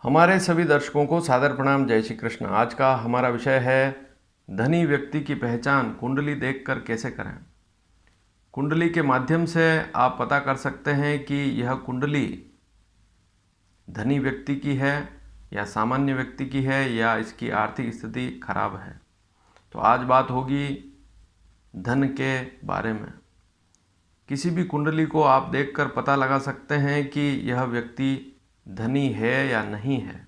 हमारे सभी दर्शकों को सादर प्रणाम। जय श्री कृष्ण। आज का हमारा विषय है धनी व्यक्ति की पहचान कुंडली देखकर कैसे करें। कुंडली के माध्यम से आप पता कर सकते हैं कि यह कुंडली धनी व्यक्ति की है या सामान्य व्यक्ति की है या इसकी आर्थिक स्थिति खराब है। तो आज बात होगी धन के बारे में। किसी भी कुंडली को आप देखकर पता लगा सकते हैं कि यह व्यक्ति धनी है या नहीं है,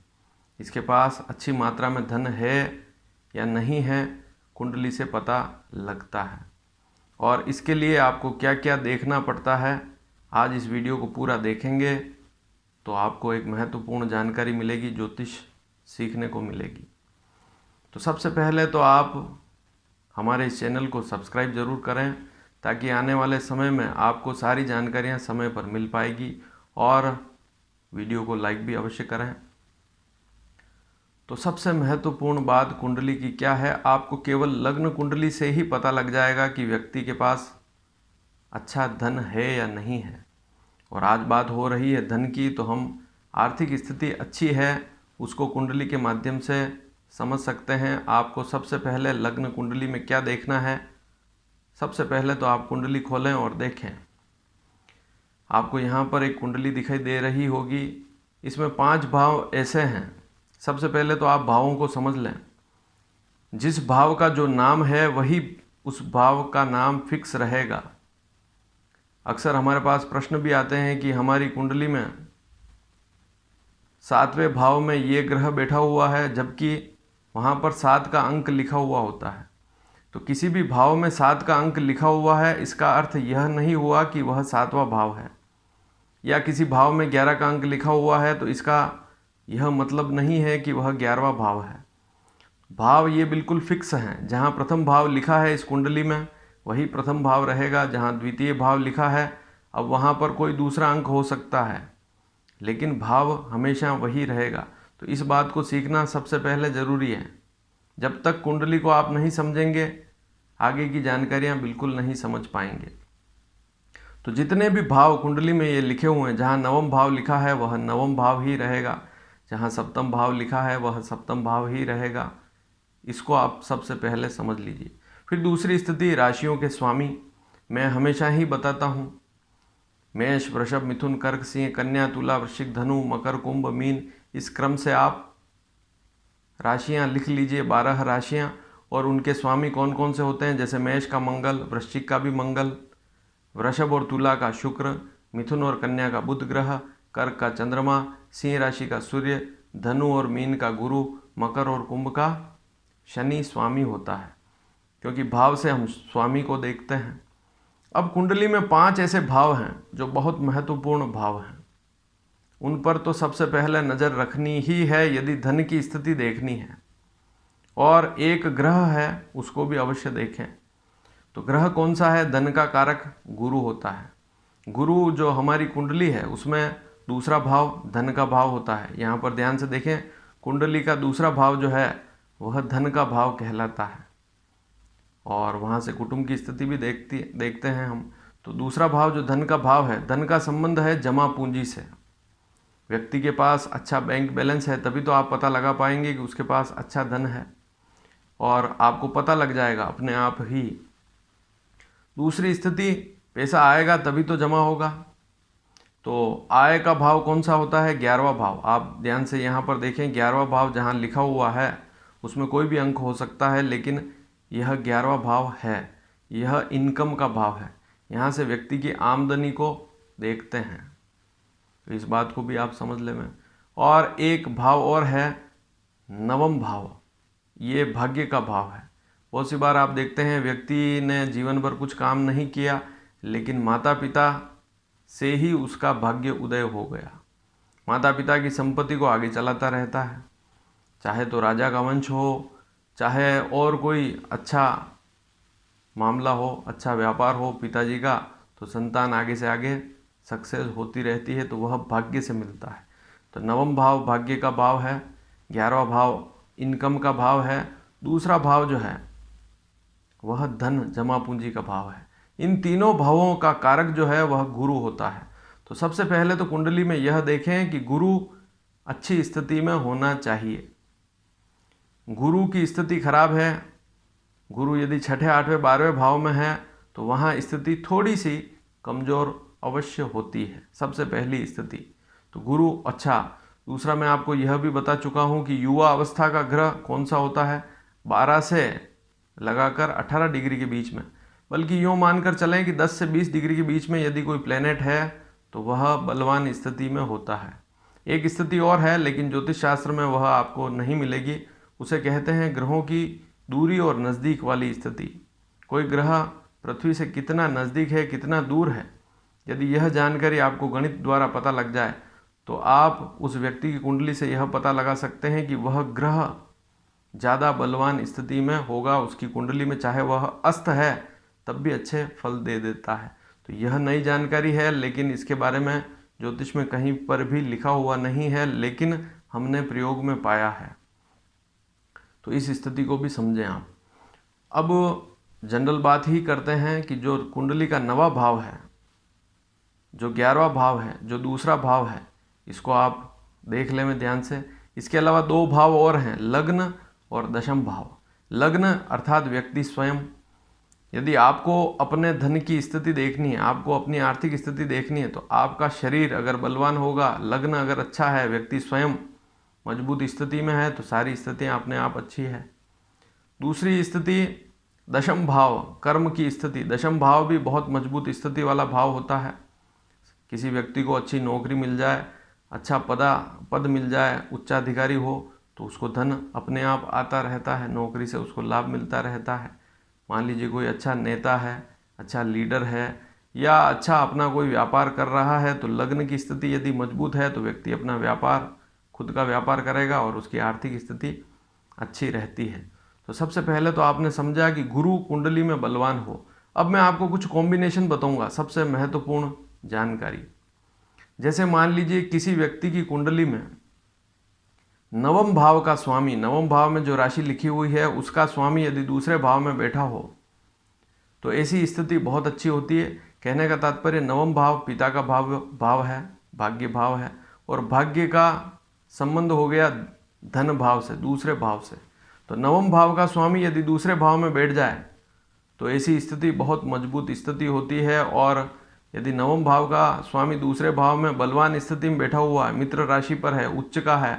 इसके पास अच्छी मात्रा में धन है या नहीं है, कुंडली से पता लगता है। और इसके लिए आपको क्या क्या देखना पड़ता है, आज इस वीडियो को पूरा देखेंगे तो आपको एक महत्वपूर्ण जानकारी मिलेगी, ज्योतिष सीखने को मिलेगी। तो सबसे पहले तो आप हमारे इस चैनल को सब्सक्राइब ज़रूर करें ताकि आने वाले समय में आपको सारी जानकारियां समय पर मिल पाएगी, और वीडियो को लाइक भी अवश्य करें। तो सबसे महत्वपूर्ण बात कुंडली की क्या है, आपको केवल लग्न कुंडली से ही पता लग जाएगा कि व्यक्ति के पास अच्छा धन है या नहीं है। और आज बात हो रही है धन की, तो हम आर्थिक स्थिति अच्छी है उसको कुंडली के माध्यम से समझ सकते हैं। आपको सबसे पहले लग्न कुंडली में क्या देखना है, सबसे पहले तो आप कुंडली खोलें और देखें। आपको यहाँ पर एक कुंडली दिखाई दे रही होगी, इसमें 5 भाव ऐसे हैं। सबसे पहले तो आप भावों को समझ लें। जिस भाव का जो नाम है वही उस भाव का नाम फिक्स रहेगा। अक्सर हमारे पास प्रश्न भी आते हैं कि हमारी कुंडली में 7वें भाव में ये ग्रह बैठा हुआ है, जबकि वहाँ पर 7 का अंक लिखा हुआ होता है। तो किसी भी भाव में 7 का अंक लिखा हुआ है, इसका अर्थ यह नहीं हुआ कि वह 7वां भाव है। या किसी भाव में 11 का अंक लिखा हुआ है तो इसका यह मतलब नहीं है कि वह 11वां भाव है। भाव ये बिल्कुल फिक्स हैं। जहाँ प्रथम भाव लिखा है इस कुंडली में वही प्रथम भाव रहेगा, जहाँ द्वितीय भाव लिखा है अब वहाँ पर कोई दूसरा अंक हो सकता है, लेकिन भाव हमेशा वही रहेगा। तो इस बात को सीखना सबसे पहले ज़रूरी है। जब तक कुंडली को आप नहीं समझेंगे आगे की जानकारियाँ बिल्कुल नहीं समझ पाएंगे। तो जितने भी भाव कुंडली में ये लिखे हुए हैं, जहाँ नवम भाव लिखा है वह नवम भाव ही रहेगा, जहाँ सप्तम भाव लिखा है वह सप्तम भाव ही रहेगा। इसको आप सबसे पहले समझ लीजिए। फिर दूसरी स्थिति राशियों के स्वामी। मैं हमेशा ही बताता हूँ, मेष, वृषभ, मिथुन, कर्क, सिंह, कन्या, तुला, वृश्चिक, धनु, मकर, कुंभ, मीन, इस क्रम से आप राशियाँ लिख लीजिए, 12 राशियाँ, और उनके स्वामी कौन कौन से होते हैं। जैसे मेष का मंगल, वृश्चिक का भी मंगल, वृषभ और तुला का शुक्र, मिथुन और कन्या का बुध ग्रह, कर्क का चंद्रमा, सिंह राशि का सूर्य, धनु और मीन का गुरु, मकर और कुंभ का शनि स्वामी होता है, क्योंकि भाव से हम स्वामी को देखते हैं। अब कुंडली में 5 ऐसे भाव हैं जो बहुत महत्वपूर्ण भाव हैं, उन पर तो सबसे पहले नज़र रखनी ही है यदि धन की स्थिति देखनी है। और एक ग्रह है उसको भी अवश्य देखें। तो ग्रह कौन सा है? धन का कारक गुरु होता है। गुरु जो हमारी कुंडली है उसमें दूसरा भाव धन का भाव होता है। यहाँ पर ध्यान से देखें, कुंडली का दूसरा भाव जो है वह धन का भाव कहलाता है, और वहाँ से कुटुंब की स्थिति भी देखते हैं हम। तो दूसरा भाव जो धन का भाव है, धन का संबंध है जमा पूंजी से। व्यक्ति के पास अच्छा बैंक बैलेंस है तभी तो आप पता लगा पाएंगे कि उसके पास अच्छा धन है, और आपको पता लग जाएगा अपने आप ही। दूसरी स्थिति, पैसा आएगा तभी तो जमा होगा। तो आय का भाव कौन सा होता है? 11वां भाव। आप ध्यान से यहाँ पर देखें, 11वां भाव जहाँ लिखा हुआ है उसमें कोई भी अंक हो सकता है, लेकिन यह 11वां भाव है, यह इनकम का भाव है। यहाँ से व्यक्ति की आमदनी को देखते हैं, तो इस बात को भी आप समझ लें। और एक भाव और है नवम भाव, ये भाग्य का भाव है। बहुत सी बार आप देखते हैं व्यक्ति ने जीवन भर कुछ काम नहीं किया, लेकिन माता पिता से ही उसका भाग्य उदय हो गया। माता पिता की संपत्ति को आगे चलाता रहता है, चाहे तो राजा का वंश हो, चाहे और कोई अच्छा मामला हो, अच्छा व्यापार हो पिताजी का, तो संतान आगे से आगे सक्सेस होती रहती है, तो वह भाग्य से मिलता है। तो नवम भाव भाग्य का भाव है, 11वां भाव इनकम का भाव है, दूसरा भाव जो है वह धन जमा पूंजी का भाव है। इन तीनों भावों का कारक जो है वह गुरु होता है। तो सबसे पहले तो कुंडली में यह देखें कि गुरु अच्छी स्थिति में होना चाहिए। गुरु की स्थिति खराब है, गुरु यदि छठे, आठवें, 12वें भाव में है तो वहाँ स्थिति थोड़ी सी कमज़ोर अवश्य होती है, सबसे पहली स्थिति। तो गुरु अच्छा। दूसरा, मैं आपको यह भी बता चुका हूँ कि युवा अवस्था का ग्रह कौन सा होता है, 12 से लगाकर 18 डिग्री के बीच में, बल्कि यूँ मानकर चलें कि 10 से 20 डिग्री के बीच में यदि कोई प्लेनेट है तो वह बलवान स्थिति में होता है। एक स्थिति और है, लेकिन ज्योतिष शास्त्र में वह आपको नहीं मिलेगी, उसे कहते हैं ग्रहों की दूरी और नज़दीक वाली स्थिति। कोई ग्रह पृथ्वी से कितना नज़दीक है, कितना दूर है, यदि यह जानकारी आपको गणित द्वारा पता लग जाए तो आप उस व्यक्ति की कुंडली से यह पता लगा सकते हैं कि वह ग्रह ज़्यादा बलवान स्थिति में होगा उसकी कुंडली में, चाहे वह अस्त है तब भी अच्छे फल दे देता है। तो यह नई जानकारी है, लेकिन इसके बारे में ज्योतिष में कहीं पर भी लिखा हुआ नहीं है, लेकिन हमने प्रयोग में पाया है। तो इस स्थिति को भी समझें आप। अब जनरल बात ही करते हैं कि जो कुंडली का 9वां भाव है, जो 11वां भाव है, जो दूसरा भाव है, इसको आप देख लें में ध्यान से। इसके अलावा 2 भाव और हैं, लग्न और दशम भाव। लग्न अर्थात व्यक्ति स्वयं। यदि आपको अपने धन की स्थिति देखनी है, आपको अपनी आर्थिक स्थिति देखनी है, तो आपका शरीर अगर बलवान होगा, लग्न अगर अच्छा है, व्यक्ति स्वयं मजबूत स्थिति में है, तो सारी स्थितियाँ अपने आप अच्छी है। दूसरी स्थिति दशम भाव, कर्म की स्थिति। दशम भाव भी बहुत मजबूत स्थिति वाला भाव होता है। किसी व्यक्ति को अच्छी नौकरी मिल जाए, अच्छा पद मिल जाए, उच्चाधिकारी हो, तो उसको धन अपने आप आता रहता है, नौकरी से उसको लाभ मिलता रहता है। मान लीजिए कोई अच्छा नेता है, अच्छा लीडर है, या अच्छा अपना कोई व्यापार कर रहा है, तो लग्न की स्थिति यदि मजबूत है तो व्यक्ति अपना व्यापार, खुद का व्यापार करेगा और उसकी आर्थिक स्थिति अच्छी रहती है। तो सबसे पहले तो आपने समझा कि गुरु कुंडली में बलवान हो। अब मैं आपको कुछ कॉम्बिनेशन बताऊंगा, सबसे महत्वपूर्ण जानकारी। जैसे मान लीजिए किसी व्यक्ति की कुंडली में 9वें भाव का स्वामी, 9वें भाव में जो राशि लिखी हुई है उसका स्वामी यदि दूसरे भाव में बैठा हो तो ऐसी स्थिति बहुत अच्छी होती है। कहने का तात्पर्य 9वां भाव पिता का भाव है, भाग्य भाव है, और भाग्य का संबंध हो गया धन भाव से, दूसरे भाव से। तो 9वें भाव का स्वामी यदि दूसरे भाव में बैठ जाए तो ऐसी स्थिति बहुत मजबूत स्थिति होती है। और यदि 9वें भाव का स्वामी दूसरे भाव में बलवान स्थिति में बैठा हुआ है, मित्र राशि पर है, उच्च का है,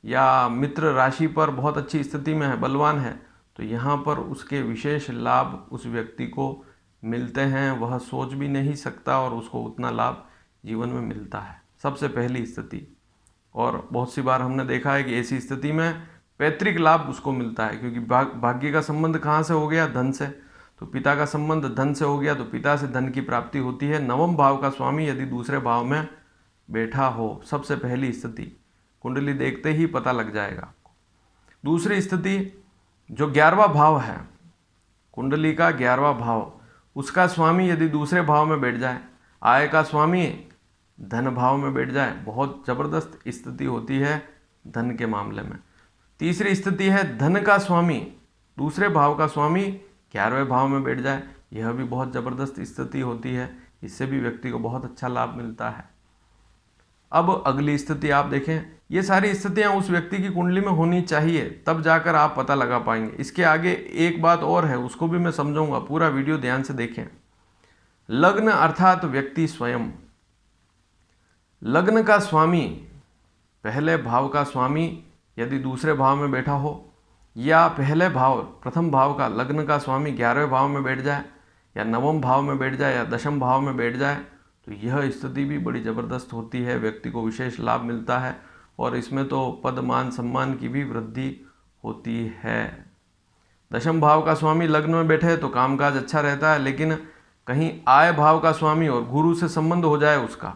या मित्र राशि पर बहुत अच्छी स्थिति में है, बलवान है, तो यहाँ पर उसके विशेष लाभ उस व्यक्ति को मिलते हैं। वह सोच भी नहीं सकता और उसको उतना लाभ जीवन में मिलता है, सबसे पहली स्थिति। और बहुत सी बार हमने देखा है कि ऐसी स्थिति में पैतृक लाभ उसको मिलता है, क्योंकि भाग्य का संबंध कहाँ से हो गया, धन से। तो पिता का संबंध धन से हो गया, तो पिता से धन की प्राप्ति होती है। 9वें भाव का स्वामी यदि दूसरे भाव में बैठा हो, सबसे पहली स्थिति, कुंडली देखते ही पता लग जाएगा आपको। दूसरी स्थिति जो 11वां भाव है, कुंडली का 11वां भाव, उसका स्वामी यदि दूसरे भाव में बैठ जाए, आय का स्वामी धन भाव में बैठ जाए, बहुत ज़बरदस्त स्थिति होती है धन के मामले में। तीसरी स्थिति है धन का स्वामी दूसरे भाव का स्वामी 11वें भाव में बैठ जाए, यह भी बहुत ज़बरदस्त स्थिति होती है, इससे भी व्यक्ति को बहुत अच्छा लाभ मिलता है। अब अगली स्थिति आप देखें, ये सारी स्थितियां उस व्यक्ति की कुंडली में होनी चाहिए, तब जाकर आप पता लगा पाएंगे। इसके आगे एक बात और है, उसको भी मैं समझाऊंगा, पूरा वीडियो ध्यान से देखें। लग्न अर्थात व्यक्ति स्वयं। लग्न का स्वामी, पहले भाव का स्वामी यदि दूसरे भाव में बैठा हो, या पहले भाव प्रथम भाव का लग्न का स्वामी 11वें भाव में बैठ जाए, या 9वें भाव में बैठ जाए, या दशम भाव में बैठ जाए, तो यह स्थिति भी बड़ी ज़बरदस्त होती है, व्यक्ति को विशेष लाभ मिलता है। और इसमें तो पद मान सम्मान की भी वृद्धि होती है। दशम भाव का स्वामी लग्न में बैठे तो कामकाज अच्छा रहता है, लेकिन कहीं आय भाव का स्वामी और गुरु से संबंध हो जाए, उसका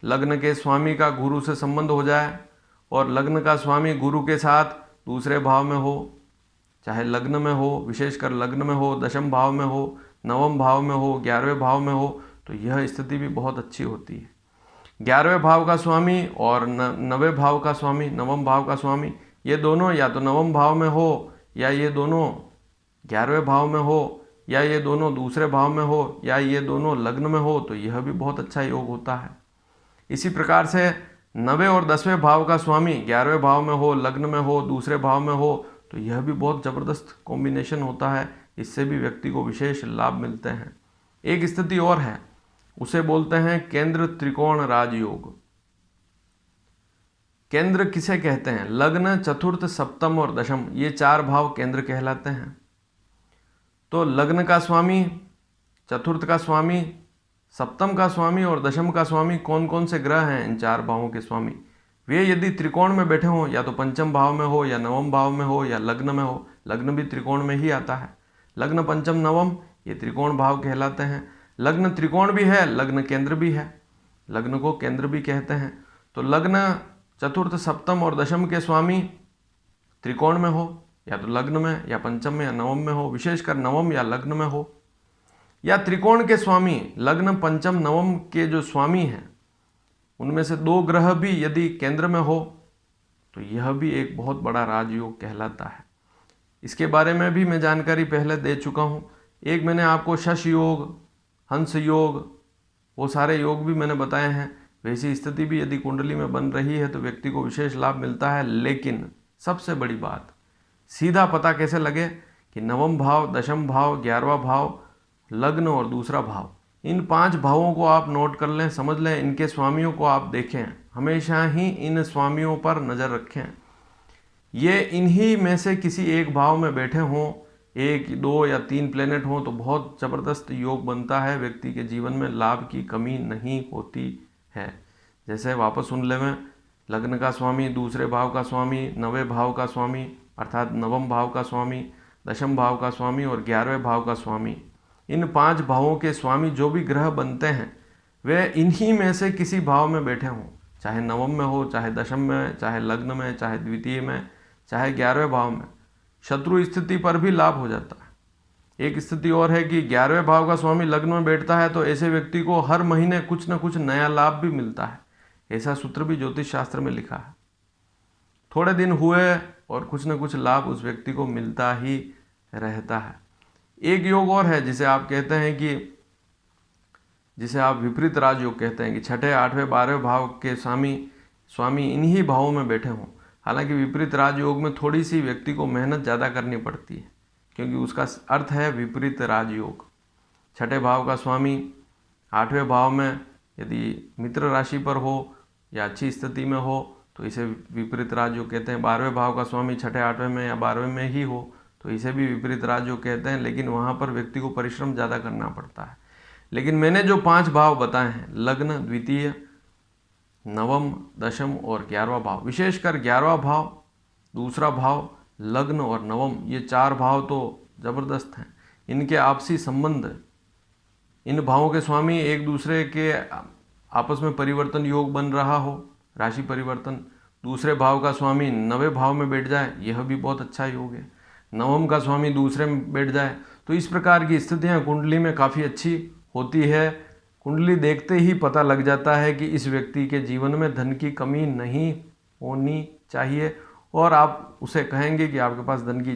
लग्न के स्वामी का गुरु से संबंध हो जाए, और लग्न का स्वामी गुरु के साथ दूसरे भाव में हो, चाहे लग्न में हो, विशेषकर लग्न में हो, दशम भाव में हो, 9वें भाव में हो, 11वें भाव में हो, तो यह स्थिति भी बहुत अच्छी होती है। 11वें भाव का स्वामी और 9वें भाव का स्वामी, 9वें भाव का स्वामी, ये दोनों या तो 9वें भाव में हो, या ये दोनों 11वें भाव में हो, या ये दोनों दूसरे भाव में हो, या ये दोनों लग्न में हो, तो यह भी बहुत अच्छा योग होता है। इसी प्रकार से 9वें और 10वें भाव का स्वामी 11वें भाव में हो, लग्न में हो, दूसरे भाव में हो, तो यह भी बहुत ज़बरदस्त कॉम्बिनेशन होता है। इससे भी व्यक्ति को विशेष लाभ मिलते हैं। एक स्थिति और है, उसे बोलते हैं केंद्र त्रिकोण राजयोग। केंद्र किसे कहते हैं? लग्न, चतुर्थ, सप्तम और दशम, ये 4 भाव केंद्र कहलाते हैं। तो लग्न का स्वामी, चतुर्थ का स्वामी, सप्तम का स्वामी और दशम का स्वामी कौन कौन से ग्रह हैं? इन 4 भावों के स्वामी वे यदि त्रिकोण में बैठे हों, या तो पंचम भाव में हो, या नवम भाव में हो, या लग्न में हो। लग्न भी त्रिकोण में ही आता है। लग्न, पंचम, नवम ये त्रिकोण भाव कहलाते हैं। लग्न त्रिकोण भी है, लग्न केंद्र भी है, लग्न को केंद्र भी कहते हैं। तो लग्न, चतुर्थ, सप्तम और दशम के स्वामी त्रिकोण में हो, या तो लग्न में, या पंचम में, या नवम में हो, विशेषकर नवम या लग्न में हो। या त्रिकोण के स्वामी लग्न, पंचम, नवम के जो स्वामी हैं उनमें से 2 ग्रह भी यदि केंद्र में हो, तो यह भी एक बहुत बड़ा राजयोग कहलाता है। इसके बारे में भी मैं जानकारी पहले दे चुका हूँ। एक मैंने आपको शश योग, हंस योग, वो सारे योग भी मैंने बताए हैं। वैसी स्थिति भी यदि कुंडली में बन रही है तो व्यक्ति को विशेष लाभ मिलता है। लेकिन सबसे बड़ी बात, सीधा पता कैसे लगे कि नवम भाव, दशम भाव, 11वां भाव, लग्न और दूसरा भाव, इन 5 भावों को आप नोट कर लें, समझ लें, इनके स्वामियों को आप देखें, हमेशा ही इन स्वामियों पर नज़र रखें। ये इन्हीं में से किसी एक भाव में बैठे हों, 1, 2 या 3 प्लेनेट हों, तो बहुत ज़बरदस्त योग बनता है। व्यक्ति के जीवन में लाभ की कमी नहीं होती है। जैसे वापस सुन ले, में लग्न का स्वामी, दूसरे भाव का स्वामी, 9वें भाव का स्वामी अर्थात नवम भाव का स्वामी, दशम भाव का स्वामी और 11वें भाव का स्वामी, इन 5 भावों के स्वामी जो भी ग्रह बनते हैं वे इन्हीं में से किसी भाव में बैठे हों, चाहे नवम में हो, चाहे दशम में, चाहे लग्न में, चाहे द्वितीय में, चाहे 11वें भाव में। शत्रु स्थिति पर भी लाभ हो जाता है। एक स्थिति और है कि 11वें भाव का स्वामी लग्न में बैठता है तो ऐसे व्यक्ति को हर महीने कुछ न कुछ नया लाभ भी मिलता है। ऐसा सूत्र भी ज्योतिष शास्त्र में लिखा है। थोड़े दिन हुए और कुछ न कुछ लाभ उस व्यक्ति को मिलता ही रहता है। एक योग और है जिसे आप कहते हैं कि जिसे आप विपरीत राजयोग कहते हैं, कि 6ठे, 8वें, 12वें भाव के स्वामी इन्हीं भावों में बैठे हों। हालांकि विपरीत राजयोग में थोड़ी सी व्यक्ति को मेहनत ज़्यादा करनी पड़ती है, क्योंकि उसका अर्थ है विपरीत राजयोग। 6ठे भाव का स्वामी 8वें भाव में यदि मित्र राशि पर हो या अच्छी स्थिति में हो तो इसे विपरीत राजयोग कहते हैं। 12वें भाव का स्वामी 6ठे, 8वें में या 12वें में ही हो तो इसे भी विपरीत राजयोग कहते हैं। लेकिन वहाँ पर व्यक्ति को परिश्रम ज़्यादा करना पड़ता है। लेकिन मैंने जो 5 भाव बताए हैं, लग्न, द्वितीय, नवम, दशम और 11वां भाव, विशेषकर 11वां भाव, दूसरा भाव, लग्न और नवम, ये 4 भाव तो ज़बरदस्त हैं। इनके आपसी संबंध, इन भावों के स्वामी एक दूसरे के आपस में परिवर्तन योग बन रहा हो, राशि परिवर्तन, दूसरे भाव का स्वामी 9वें भाव में बैठ जाए, यह भी बहुत अच्छा योग है। नवम का स्वामी दूसरे में बैठ जाए, तो इस प्रकार की स्थितियाँ कुंडली में काफ़ी अच्छी होती है। कुंडली देखते ही पता लग जाता है कि इस व्यक्ति के जीवन में धन की कमी नहीं होनी चाहिए, और आप उसे कहेंगे कि आपके पास धन की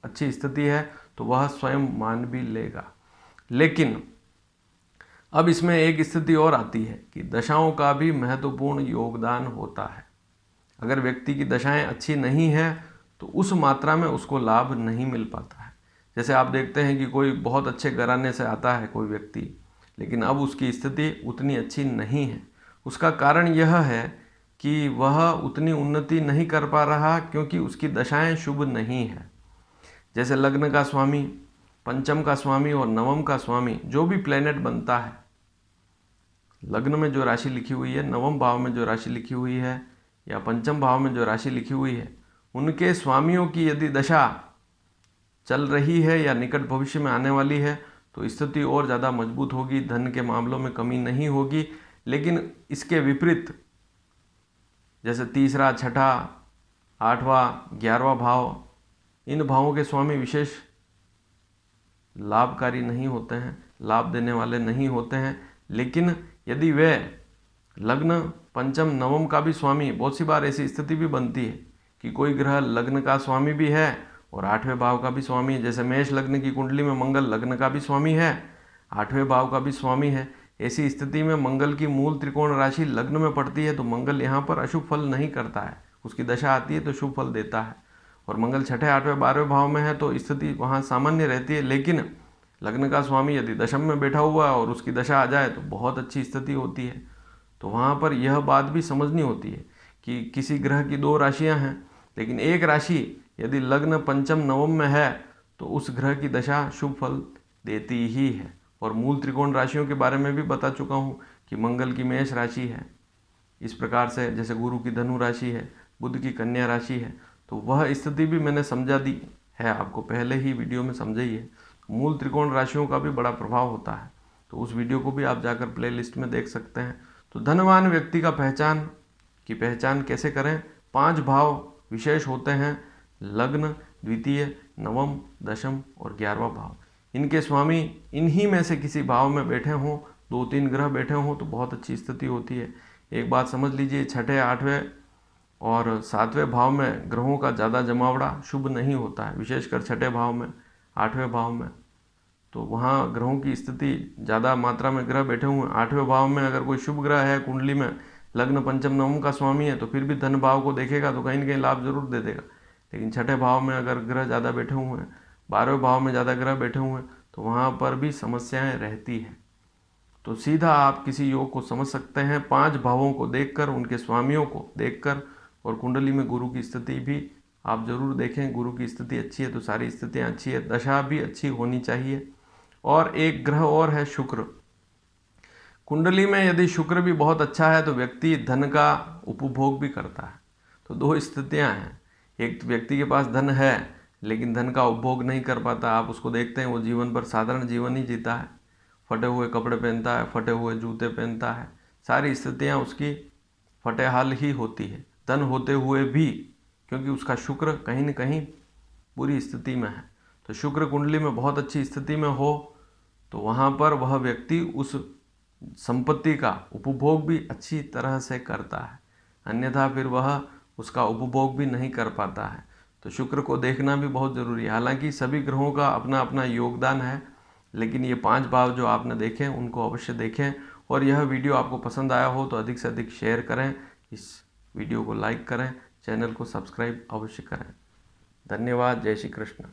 अच्छी स्थिति है तो वह स्वयं मान भी लेगा। लेकिन अब इसमें एक स्थिति और आती है कि दशाओं का भी महत्वपूर्ण योगदान होता है। अगर व्यक्ति की दशाएं अच्छी नहीं हैं तो उस मात्रा में उसको लाभ नहीं मिल पाता है। जैसे आप देखते हैं कि कोई बहुत अच्छे घराने से आता है कोई व्यक्ति, लेकिन अब उसकी स्थिति उतनी अच्छी नहीं है। उसका कारण यह है कि वह उतनी उन्नति नहीं कर पा रहा क्योंकि उसकी दशाएं शुभ नहीं है। जैसे लग्न का स्वामी, पंचम का स्वामी और नवम का स्वामी जो भी प्लेनेट बनता है, लग्न में जो राशि लिखी हुई है, नवम भाव में जो राशि लिखी हुई है या पंचम भाव में जो राशि लिखी हुई है, उनके स्वामियों की यदि दशा चल रही है या निकट भविष्य में आने वाली है तो स्थिति और ज़्यादा मजबूत होगी, धन के मामलों में कमी नहीं होगी। लेकिन इसके विपरीत जैसे तीसरा, छठा, 8वां, 11वां भाव, इन भावों के स्वामी विशेष लाभकारी नहीं होते हैं, लाभ देने वाले नहीं होते हैं। लेकिन यदि वे लग्न, पंचम, नवम का भी स्वामी, बहुत सी बार ऐसी स्थिति भी बनती है कि कोई ग्रह लग्न का स्वामी भी है और 8वें भाव का भी स्वामी है। जैसे मेष लग्न की कुंडली में मंगल लग्न का भी स्वामी है, 8वें भाव का भी स्वामी है। ऐसी स्थिति में मंगल की मूल त्रिकोण राशि लग्न में पड़ती है तो मंगल यहाँ पर अशुभ फल नहीं करता है, उसकी दशा आती है तो शुभ फल देता है। और मंगल छठे, आठवें, 12वें भाव में है तो स्थिति वहाँ सामान्य रहती है, लेकिन लग्न का स्वामी यदि दशम में बैठा हुआ है और उसकी दशा आ जाए तो बहुत अच्छी स्थिति होती है। तो वहाँ पर यह बात भी समझनी होती है कि किसी ग्रह की 2 राशियाँ हैं, लेकिन एक राशि यदि लग्न पंचम नवम में है तो उस ग्रह की दशा शुभ फल देती ही है। और मूल त्रिकोण राशियों के बारे में भी बता चुका हूँ कि मंगल की मेष राशि है, इस प्रकार से जैसे गुरु की धनु राशि है, बुध की कन्या राशि है, तो वह स्थिति भी मैंने समझा दी है, आपको पहले ही वीडियो में समझाई है। मूल त्रिकोण राशियों का भी बड़ा प्रभाव होता है, तो उस वीडियो को भी आप जाकर प्लेलिस्ट में देख सकते हैं। तो धनवान व्यक्ति का पहचान कैसे करें? 5 भाव विशेष होते हैं, लग्न, द्वितीय, नवम, दशम और 11वां भाव। इनके स्वामी इन्हीं में से किसी भाव में बैठे हों, 2-3 ग्रह बैठे हों तो बहुत अच्छी स्थिति होती है। एक बात समझ लीजिए, छठे, 8वें और 7वें भाव में ग्रहों का ज़्यादा जमावड़ा शुभ नहीं होता है, विशेषकर छठे भाव में, 8वें भाव में। तो वहाँ ग्रहों की स्थिति ज़्यादा मात्रा में ग्रह बैठे हुए हैं। 8वें भाव में अगर कोई शुभ ग्रह है कुंडली में, लग्न पंचम नवम का स्वामी है, तो फिर भी धन भाव को देखेगा तो कहीं ना कहीं लाभ जरूर दे देगा। लेकिन छठे भाव में अगर ग्रह ज़्यादा बैठे हुए हैं, 12वें भाव में ज़्यादा ग्रह बैठे हुए हैं, तो वहाँ पर भी समस्याएं रहती हैं। तो सीधा आप किसी योग को समझ सकते हैं 5 भावों को देखकर, उनके स्वामियों को देखकर, और कुंडली में गुरु की स्थिति भी आप जरूर देखें। गुरु की स्थिति अच्छी है तो सारी स्थितियाँ अच्छी है, दशा भी अच्छी होनी चाहिए। और एक ग्रह और है शुक्र। कुंडली में यदि शुक्र भी बहुत अच्छा है तो व्यक्ति धन का उपभोग भी करता है। तो 2 स्थितियां हैं, एक तो व्यक्ति के पास धन है लेकिन धन का उपभोग नहीं कर पाता। आप उसको देखते हैं वो जीवन पर साधारण जीवन ही जीता है, फटे हुए कपड़े पहनता है, फटे हुए जूते पहनता है, सारी स्थितियां उसकी फटेहाल ही होती है धन होते हुए भी, क्योंकि उसका शुक्र कहीं न कहीं बुरी स्थिति में है। तो शुक्र कुंडली में बहुत अच्छी स्थिति में हो तो वहाँ पर वह व्यक्ति उस संपत्ति का उपभोग भी अच्छी तरह से करता है, अन्यथा फिर वह उसका उपभोग भी नहीं कर पाता है। तो शुक्र को देखना भी बहुत ज़रूरी है। हालांकि सभी ग्रहों का अपना अपना योगदान है, लेकिन ये 5 भाव जो आपने देखे उनको अवश्य देखें। और यह वीडियो आपको पसंद आया हो तो अधिक से अधिक शेयर करें, इस वीडियो को लाइक करें, चैनल को सब्सक्राइब अवश्य करें। धन्यवाद। जय श्री कृष्ण।